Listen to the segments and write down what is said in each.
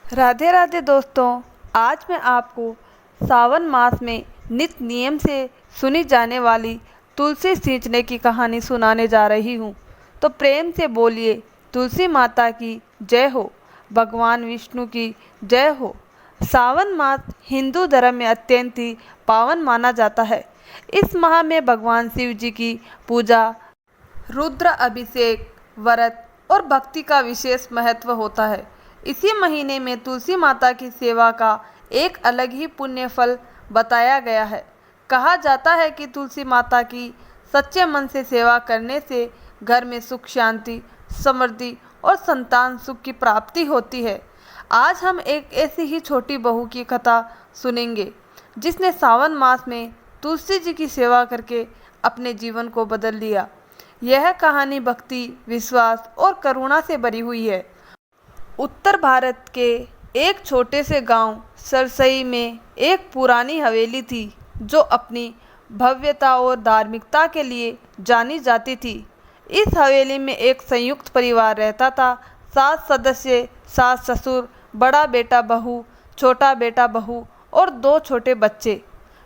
राधे राधे दोस्तों। आज मैं आपको सावन मास में नित नियम से सुनी जाने वाली तुलसी सींचने की कहानी सुनाने जा रही हूँ। तो प्रेम से बोलिए, तुलसी माता की जय हो, भगवान विष्णु की जय हो। सावन मास हिंदू धर्म में अत्यंत ही पावन माना जाता है। इस माह में भगवान शिव जी की पूजा, रुद्र अभिषेक, व्रत और भक्ति का विशेष महत्व होता है। इसी महीने में तुलसी माता की सेवा का एक अलग ही पुण्य फल बताया गया है। कहा जाता है कि तुलसी माता की सच्चे मन से सेवा करने से घर में सुख, शांति, समृद्धि और संतान सुख की प्राप्ति होती है। आज हम एक ऐसी ही छोटी बहू की कथा सुनेंगे जिसने सावन मास में तुलसी जी की सेवा करके अपने जीवन को बदल लिया। यह कहानी भक्ति, विश्वास और करुणा से भरी हुई है। उत्तर भारत के एक छोटे से गांव सरसई में एक पुरानी हवेली थी जो अपनी भव्यता और धार्मिकता के लिए जानी जाती थी। इस हवेली में एक संयुक्त परिवार रहता था। 7 सदस्य, सास ससुर, बड़ा बेटा बहू, छोटा बेटा बहू और 2 छोटे बच्चे।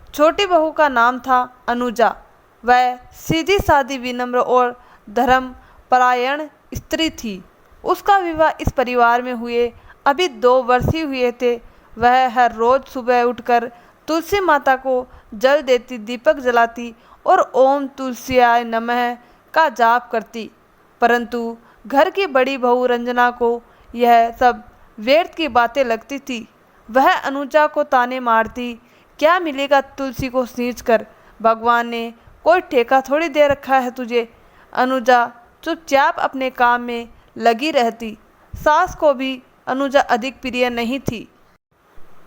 छोटी बहू का नाम था अनुजा। वह सीधी सादी, विनम्र और धर्मपरायण स्त्री थी। उसका विवाह इस परिवार में हुए अभी 2 वर्ष ही हुए थे। वह हर रोज सुबह उठकर तुलसी माता को जल देती, दीपक जलाती और ओम तुलसियाय नमः का जाप करती। परंतु घर की बड़ी बहू रंजना को यह सब व्यर्थ की बातें लगती थी। वह अनुजा को ताने मारती, क्या मिलेगा तुलसी को सींच कर, भगवान ने कोई ठेका थोड़ी दे रखा है तुझे। अनुजा चुपचाप अपने काम में लगी रहती। सास को भी अनुजा अधिक प्रिय नहीं थी।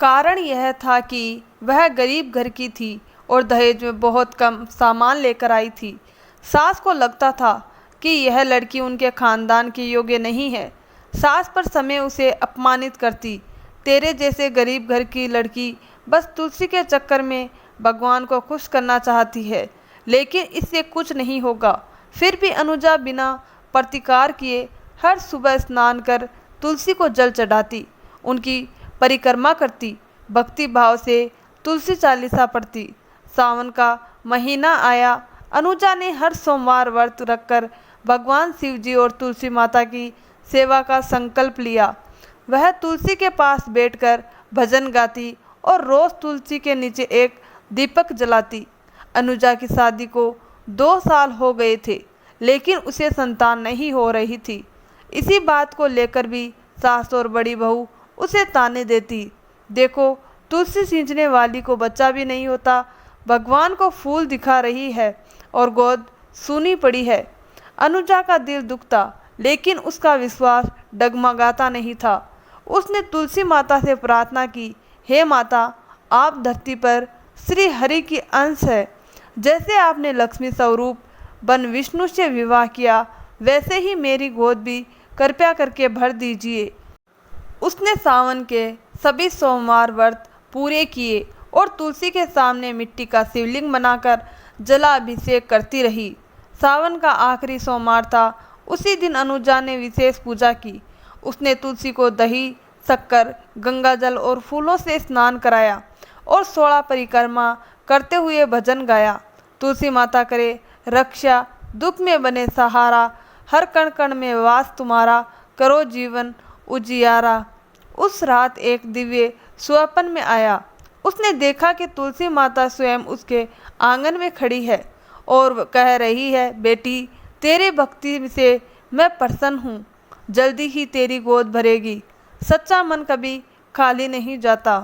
कारण यह था कि वह गरीब घर की थी और दहेज में बहुत कम सामान लेकर आई थी। सास को लगता था कि यह लड़की उनके खानदान के योग्य नहीं है। सास पर समय उसे अपमानित करती, तेरे जैसे गरीब घर की लड़की बस तुलसी के चक्कर में भगवान को खुश करना चाहती है, लेकिन इससे कुछ नहीं होगा। फिर भी अनुजा बिना प्रतिकार किए हर सुबह स्नान कर तुलसी को जल चढ़ाती, उनकी परिक्रमा करती, भक्ति भाव से तुलसी चालीसा पढ़ती। सावन का महीना आया। अनुजा ने हर सोमवार व्रत रखकर भगवान शिव जी और तुलसी माता की सेवा का संकल्प लिया। वह तुलसी के पास बैठकर भजन गाती और रोज तुलसी के नीचे एक दीपक जलाती। अनुजा की शादी को 2 साल हो गए थे, लेकिन उसे संतान नहीं हो रही थी। इसी बात को लेकर भी सास और बड़ी बहू उसे ताने देती, देखो तुलसी सींचने वाली को बच्चा भी नहीं होता, भगवान को फूल दिखा रही है और गोद सूनी पड़ी है। अनुजा का दिल दुखता, लेकिन उसका विश्वास डगमगाता नहीं था। उसने तुलसी माता से प्रार्थना की, हे माता, आप धरती पर श्री हरि की अंश है। जैसे आपने लक्ष्मी स्वरूप बन विष्णु से विवाह किया, वैसे ही मेरी गोद भी कृपया करके भर दीजिए। उसने सावन के सभी सोमवार व्रत पूरे किए और तुलसी के सामने मिट्टी का शिवलिंग बनाकर जलाभिषेक करती रही। सावन का आखिरी सोमवार था। उसी दिन अनुजा ने विशेष पूजा की। उसने तुलसी को दही, शक्कर, गंगाजल और फूलों से स्नान कराया और 16 परिक्रमा करते हुए भजन गाया। तुलसी माता करे रक्षा, दुख में बने सहारा, हर कण कण में वास तुम्हारा, करो जीवन उजियारा। उस रात एक दिव्य स्वप्न में आया। उसने देखा कि तुलसी माता स्वयं उसके आंगन में खड़ी है और कह रही है, बेटी, तेरे भक्ति से मैं प्रसन्न हूँ, जल्दी ही तेरी गोद भरेगी। सच्चा मन कभी खाली नहीं जाता।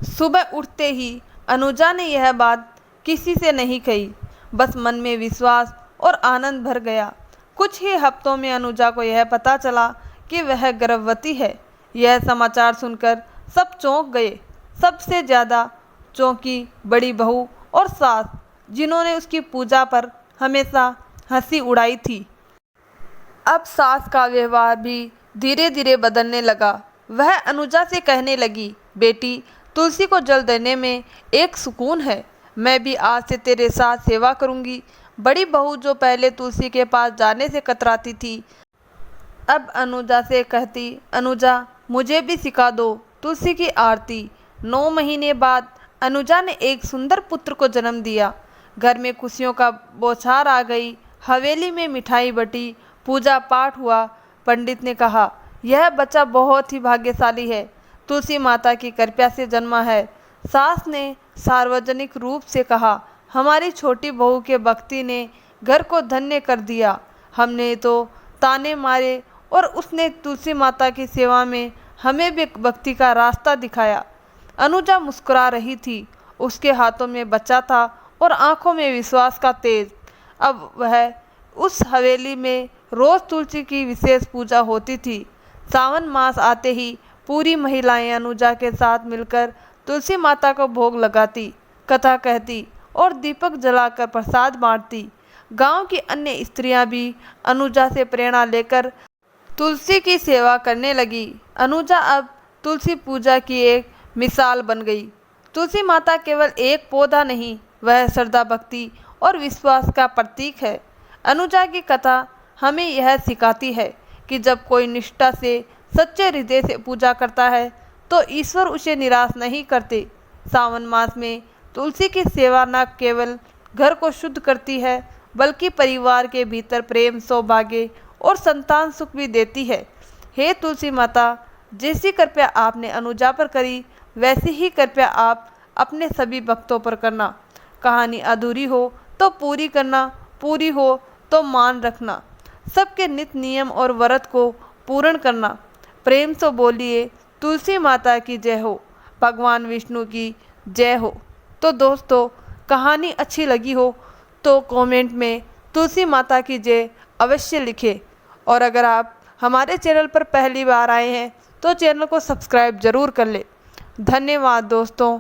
सुबह उठते ही अनुजा ने यह बात किसी से नहीं कही, बस मन में विश्वास और आनंद भर गया। कुछ ही हफ्तों में अनुजा को यह पता चला कि वह गर्भवती है। यह समाचार सुनकर सब चौंक गए। सबसे ज़्यादा चौंकी बड़ी बहू और सास, जिन्होंने उसकी पूजा पर हमेशा हंसी उड़ाई थी। अब सास का व्यवहार भी धीरे धीरे बदलने लगा। वह अनुजा से कहने लगी, बेटी, तुलसी को जल देने में एक सुकून है। मैं भी आज से तेरे साथ सेवा करूंगी। बड़ी बहू, जो पहले तुलसी के पास जाने से कतराती थी, अब अनुजा से कहती, अनुजा, मुझे भी सिखा दो तुलसी की आरती। 9 महीने बाद अनुजा ने एक सुंदर पुत्र को जन्म दिया। घर में खुशियों का बौछार आ गई। हवेली में मिठाई बटी, पूजा पाठ हुआ। पंडित ने कहा, यह बच्चा बहुत ही भाग्यशाली है, तुलसी माता की कृपा से जन्मा है। सास ने सार्वजनिक रूप से कहा, हमारी छोटी बहू के भक्ति ने घर को धन्य कर दिया। हमने तो ताने मारे और उसने तुलसी माता की सेवा में हमें भी भक्ति का रास्ता दिखाया। अनुजा मुस्कुरा रही थी। उसके हाथों में बच्चा था और आंखों में विश्वास का तेज। अब वह उस हवेली में रोज तुलसी की विशेष पूजा होती थी। सावन मास आते ही पूरी महिलाएं अनुजा के साथ मिलकर तुलसी माता को भोग लगाती, कथा कहती और दीपक जलाकर प्रसाद बांटती। गांव की अन्य स्त्रियां भी अनुजा से प्रेरणा लेकर तुलसी की सेवा करने लगी। अनुजा अब तुलसी पूजा की एक मिसाल बन गई। तुलसी माता केवल एक पौधा नहीं, वह श्रद्धा, भक्ति और विश्वास का प्रतीक है। अनुजा की कथा हमें यह सिखाती है कि जब कोई निष्ठा से, सच्चे हृदय से पूजा करता है तो ईश्वर उसे निराश नहीं करते। सावन मास में तुलसी की सेवा न केवल घर को शुद्ध करती है, बल्कि परिवार के भीतर प्रेम, सौभाग्य और संतान सुख भी देती है। हे तुलसी माता, जैसी कृपया आपने अनुजा पर करी, वैसी ही कृपया आप अपने सभी भक्तों पर करना। कहानी अधूरी हो तो पूरी करना, पूरी हो तो मान रखना, सबके नित्य नियम और व्रत को पूर्ण करना। प्रेम से बोलिए, तुलसी माता की जय हो, भगवान विष्णु की जय हो। तो दोस्तों, कहानी अच्छी लगी हो तो कमेंट में तुलसी माता की जय अवश्य लिखें। और अगर आप हमारे चैनल पर पहली बार आए हैं तो चैनल को सब्सक्राइब जरूर कर लें। धन्यवाद दोस्तों।